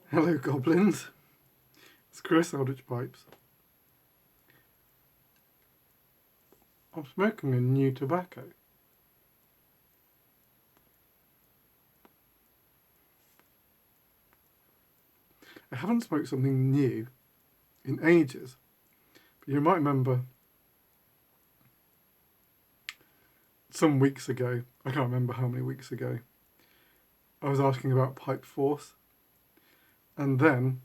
Hello, goblins. It's Chris, Eldritch Pipes. I'm smoking a new tobacco. I haven't smoked something new in ages. But you might remember some weeks ago, I can't remember how many weeks ago, I was asking about pipe force. And then,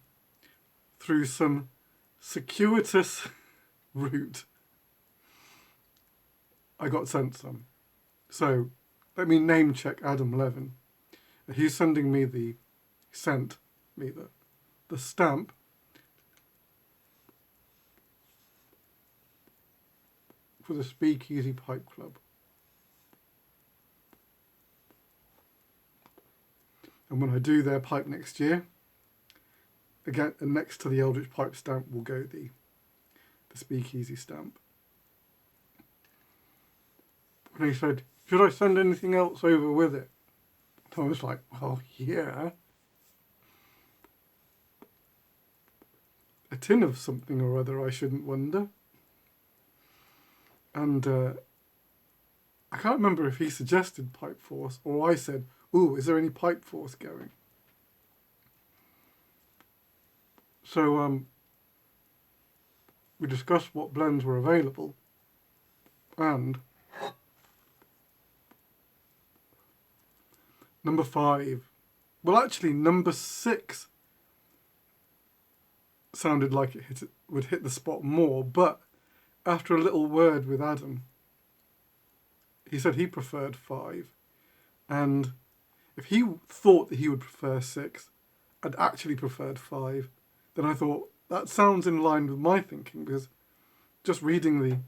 through some circuitous route, I got sent some. So, let me name check Adam Levin. He's sent me the stamp for the Speakeasy Pipe Club. And when I do their pipe next year, again, next to the Eldritch Pipe stamp will go the Speakeasy stamp. And he said, should I send anything else over with it? And I was like, well, yeah. A tin of something or other, I shouldn't wonder. And I can't remember if he suggested pipe force or I said, ooh, is there any pipe force going? So we discussed what blends were available, and number 5, well actually number 6 sounded like it would hit the spot more, but after a little word with Adam, he said he preferred 5, and if he thought that he would prefer 6 and actually preferred 5, then I thought that sounds in line with my thinking, because just reading the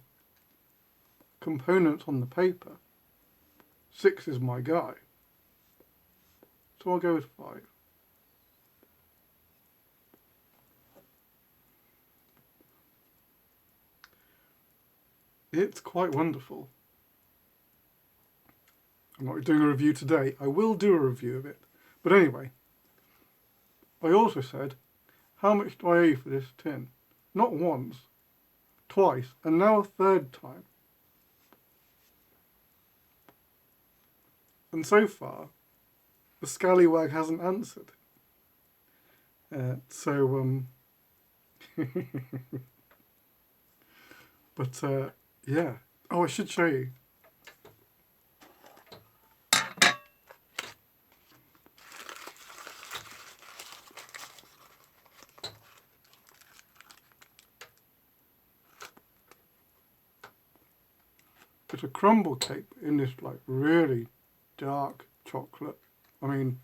components on the paper, 6 is my guy. So I'll go with 5. It's quite wonderful. I'm not doing a review today. I will do a review of it. But anyway, I also said, how much do I owe you for this tin? Not once, twice, and now a third time. And so far, the scallywag hasn't answered. But yeah. Oh, I should show you. It's a crumble cake in this like really dark chocolate. I mean,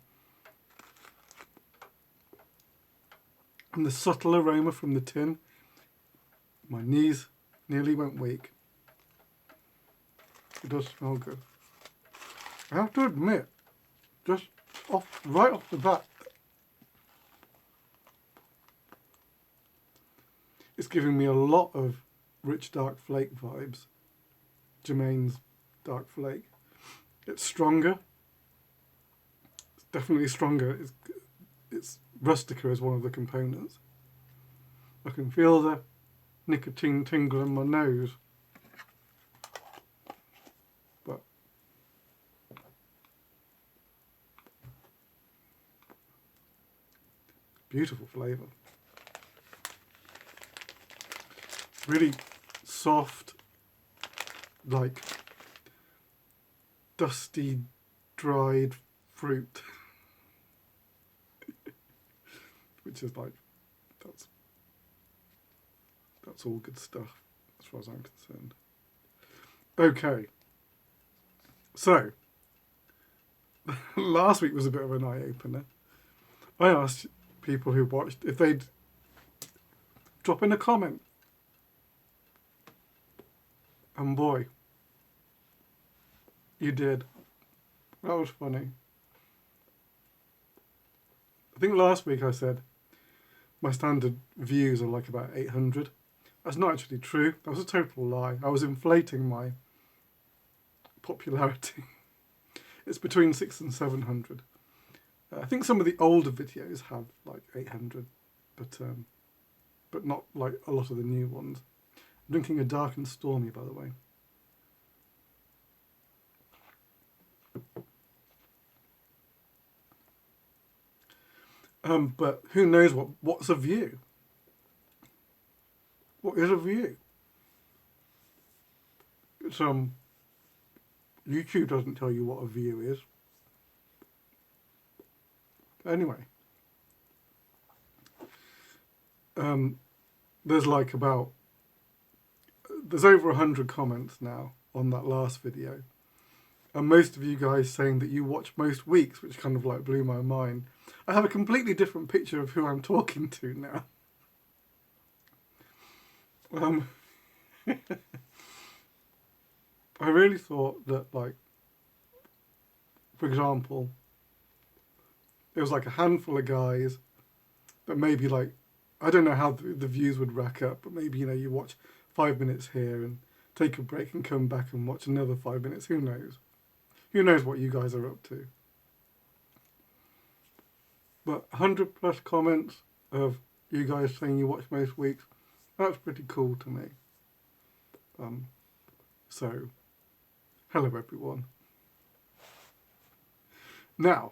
and the subtle aroma from the tin. My knees nearly went weak. It does smell good. I have to admit, just right off the bat, it's giving me a lot of rich dark flake vibes. Jermaine's dark flake. It's stronger. It's definitely stronger. It's rustica as one of the components. I can feel the nicotine tingle in my nose. But beautiful flavour. Really soft, like dusty, dried fruit. Which is like, that's all good stuff, as far as I'm concerned. Okay. So, last week was a bit of an eye-opener. I asked people who watched if they'd drop in a comment. And boy, you did. That was funny. I think last week I said my standard views are like about 800. That's not actually true. That was a total lie. I was inflating my popularity. It's between 600 and 700. I think some of the older videos have like 800, but not like a lot of the new ones. I'm drinking a dark and stormy, by the way. But who knows what's a view? What is a view? It's YouTube doesn't tell you what a view is. Anyway, there's over 100 comments now on that last video, and most of you guys saying that you watch most weeks, which kind of like blew my mind. I have a completely different picture of who I'm talking to now. I really thought that, like, for example, it was like a handful of guys that maybe, like, I don't know how the views would rack up, but maybe, you watch 5 minutes here and take a break and come back and watch another 5 minutes. Who knows? Who knows what you guys are up to? But 100 plus comments of you guys saying you watch most weeks, that's pretty cool to me. So, hello everyone. Now,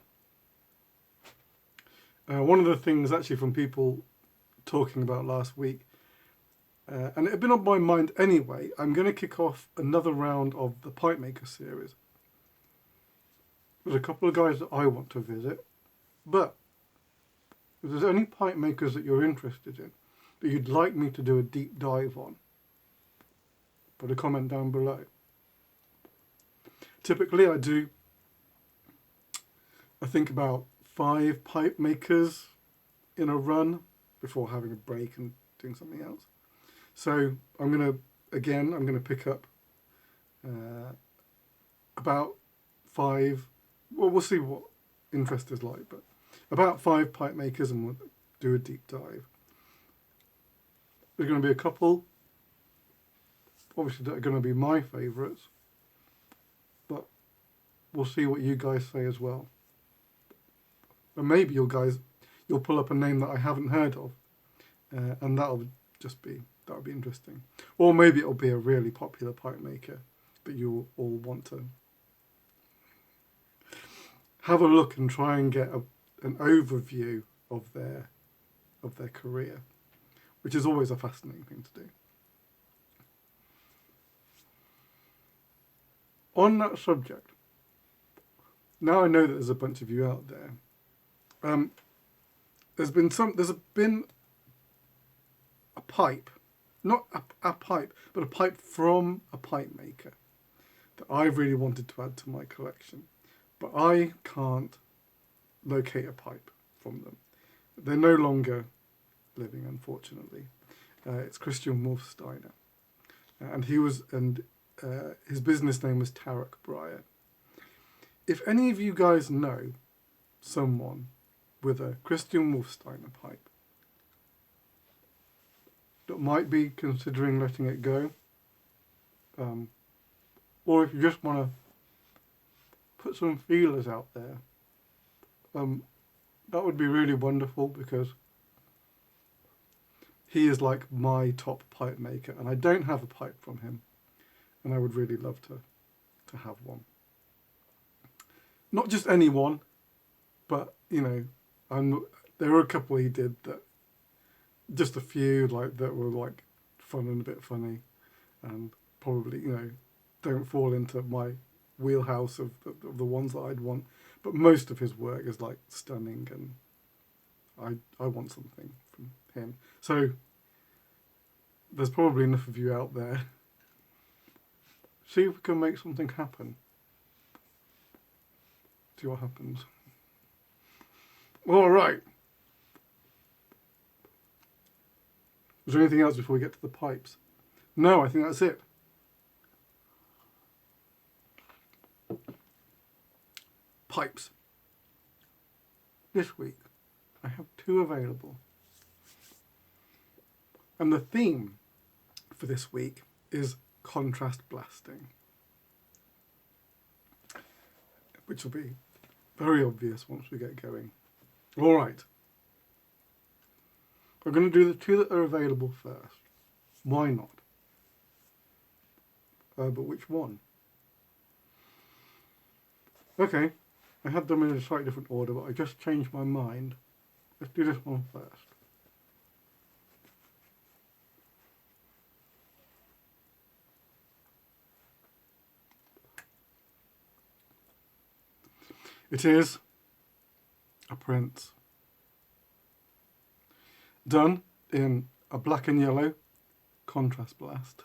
one of the things actually from people talking about last week, and it had been on my mind anyway, I'm going to kick off another round of the Pipe Maker series. There's a couple of guys that I want to visit, but if there's any pipe makers that you're interested in, that you'd like me to do a deep dive on, put a comment down below. Typically I think about 5 pipe makers in a run before having a break and doing something else. So I'm going to pick up about 5, well, we'll see what interest is like, but about 5 pipe makers, and we'll do a deep dive. There's going to be a couple, obviously, that are going to be my favourites, but we'll see what you guys say as well. And maybe you'll pull up a name that I haven't heard of, and that'll be interesting. Or maybe it'll be a really popular pipe maker that you'll all want to have a look and try and get an overview of their career, which is always a fascinating thing to do. On that subject, now I know that there's a bunch of you out there. There's been a pipe, not a pipe, but a pipe from a pipe maker that I've really wanted to add to my collection, but I can't locate a pipe from them. They're no longer living, unfortunately. It's Christian Wolfsteiner, and his business name was Tarek Breyer. If any of you guys know someone with a Christian Wolfsteiner pipe that might be considering letting it go, or if you just want to put some feelers out there, that would be really wonderful, because he is like my top pipe maker, and I don't have a pipe from him, and I would really love to have one. Not just any one, but there were a couple he did that, just a few that were like fun and a bit funny, and probably don't fall into my wheelhouse of the ones that I'd want. But most of his work is like stunning, and I want something from him. So there's probably enough of you out there. See if we can make something happen. See what happens. All right. Is there anything else before we get to the pipes? No, I think that's it. Pipes. This week, I have 2 available. And the theme for this week is contrast blasting, which will be Very obvious once we get going. All right. We're going to do the two that are available first. Why not? But which one? Okay. I had them in a slightly different order, but I just changed my mind. Let's do this one first. It is a prince. Done in a black and yellow contrast blast.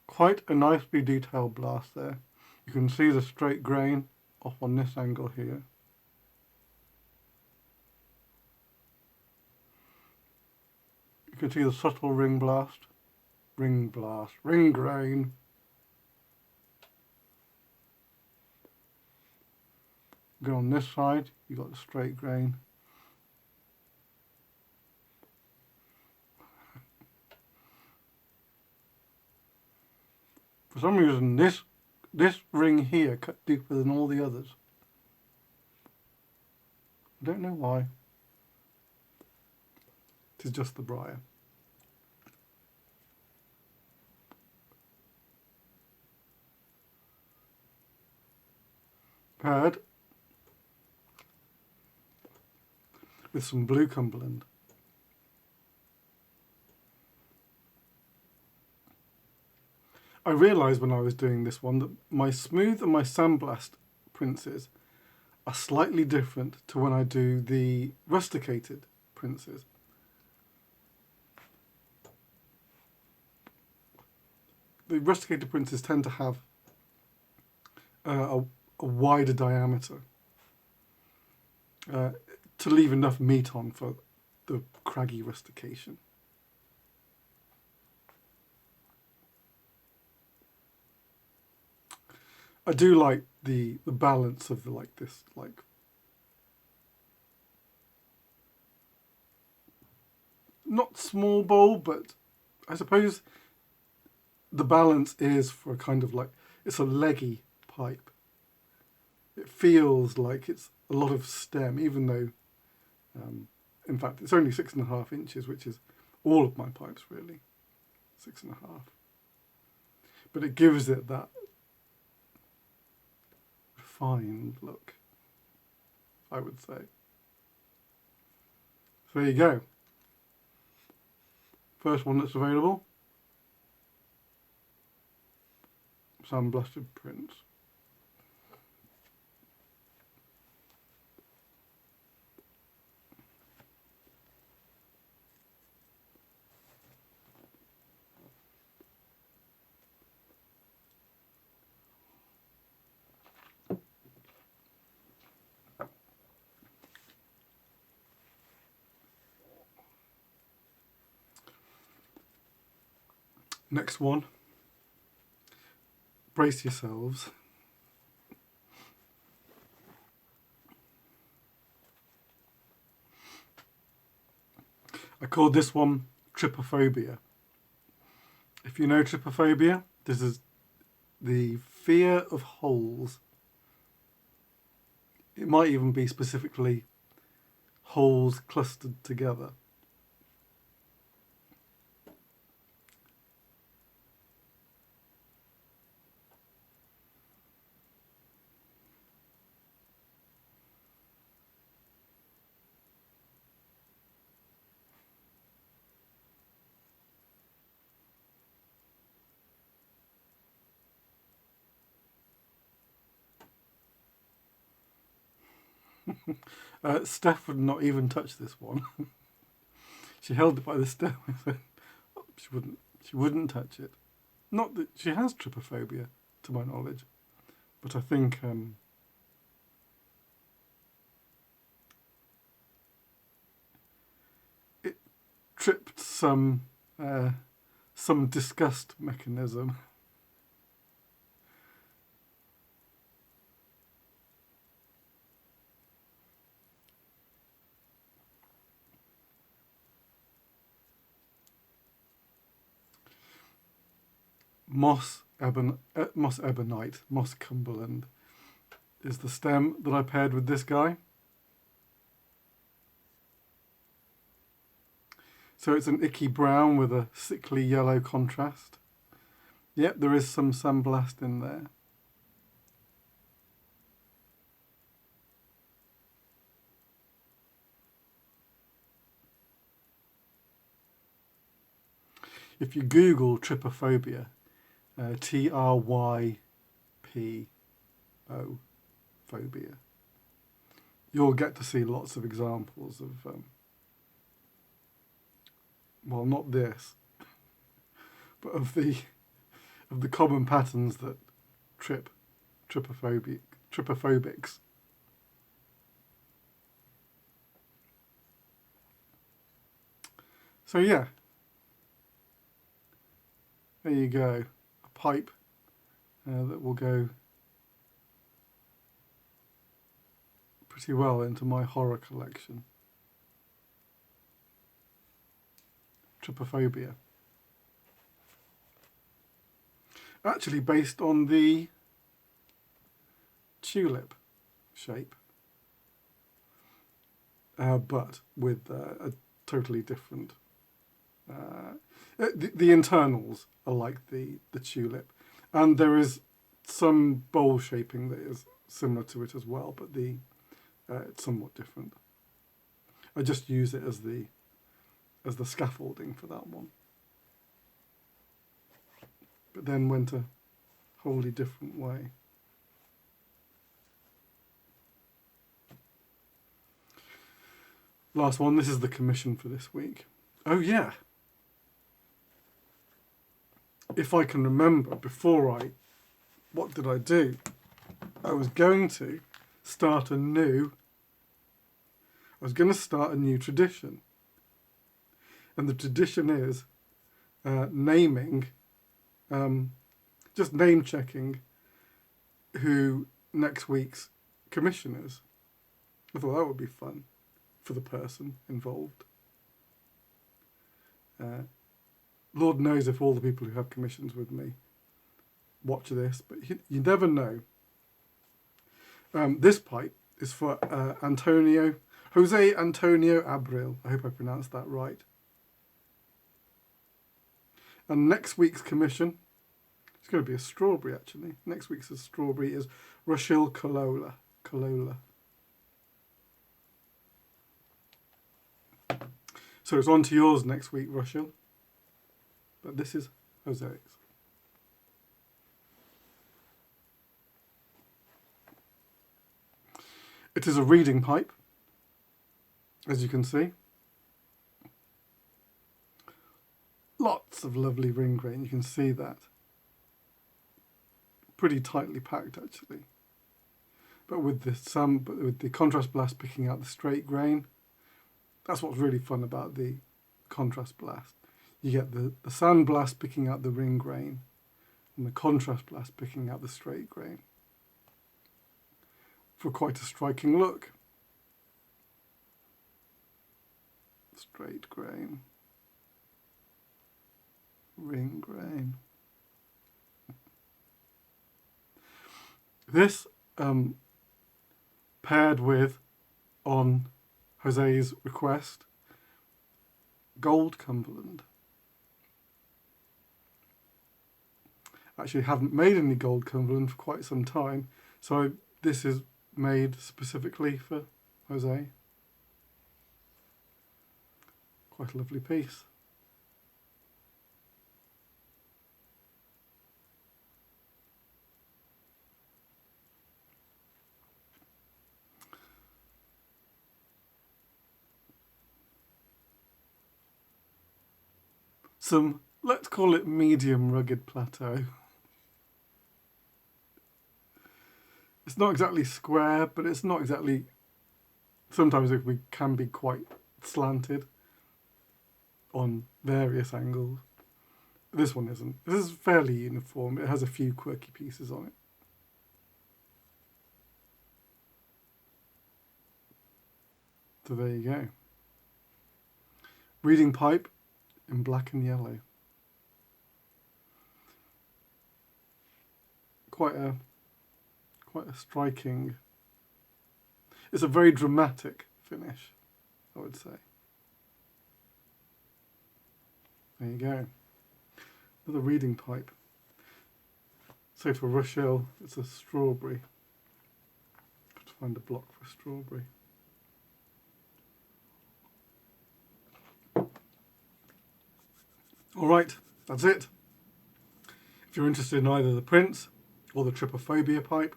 Quite a nicely detailed blast there. You can see the straight grain off on this angle here. You can see the subtle ring grain. Go on this side, you got the straight grain. For some reason, this ring here cut deeper than all the others. I don't know why. It is just the briar. Paired with some blue Cumberland. I realised when I was doing this one that my smooth and my sandblast princes are slightly different to when I do the rusticated princes. The rusticated princes tend to have a wider diameter to leave enough meat on for the craggy rustication. I do like the balance of this not small bowl, but I suppose the balance is for a kind of it's a leggy pipe. It feels like it's a lot of stem, even though, in fact, it's only 6.5 inches, which is all of my pipes really, 6.5. But it gives it that refined look, I would say. So there you go. First one that's available. Sandblasted prince. Next one. Brace yourselves. I called this one trypophobia. If you know trypophobia, this is the fear of holes. It might even be specifically holes clustered together. Steph would not even touch this one. She held it by the stem. She wouldn't touch it. Not that she has trypophobia, to my knowledge, but I think it tripped some disgust mechanism. moss ebonite, moss cumberland is the stem that I paired with this guy. So it's an icky brown with a sickly yellow contrast. Yep, there is some sandblast in there. If you Google trypophobia, Trypo phobia, you'll get to see lots of examples of, well, not this, but of the common patterns that trypophobics. So yeah, there you go, a pipe that will go pretty well into my horror collection. Trypophobia. Actually based on the tulip shape, but with a totally different... the internals are like the tulip, and there is some bowl shaping that is similar to it as well, but it's somewhat different. I just use it as the scaffolding for that one, but then went a wholly different way. Last one, this is the commission for this week. Oh yeah, if I can remember, what did I do? I was going to start a new tradition. And the tradition is naming, just name checking who next week's commission is. I thought that would be fun for the person involved. Lord knows if all the people who have commissions with me watch this, but you never know. This pipe is for Jose Antonio Abril. I hope I pronounced that right. And next week's commission, it's going to be a strawberry actually. Next week's strawberry is Rochelle Colola. So it's on to yours next week, Rochelle. But this is Jose's. It is a reading pipe, as you can see. Lots of lovely ring grain, you can see that. Pretty tightly packed actually. But with the contrast blast picking out the straight grain, that's what's really fun about the contrast blast. You get the sand blast picking out the ring grain and the contrast blast picking out the straight grain for quite a striking look. Straight grain, ring grain. This paired with, on Jose's request, gold Cumberland. Actually haven't made any gold Cumberland for quite some time, so this is made specifically for Jose. Quite a lovely piece. Some, let's call it medium rugged plateau. It's not exactly square, but it's not exactly... Sometimes it can be quite slanted on various angles. This one isn't. This is fairly uniform. It has a few quirky pieces on it. So there you go. Reading pipe in black and yellow. quite a striking. It's a very dramatic finish, I would say. There you go. Another reading type. So for Rochelle, it's a strawberry. Have to find a block for a strawberry. All right, that's it. If you're interested in either the Prince or the Trypophobia pipe,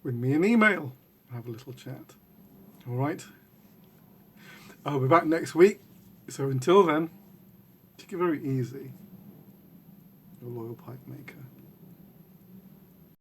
ring me an email. Have a little chat. All right. I'll be back next week. So until then, take it very easy. Your loyal pipe maker.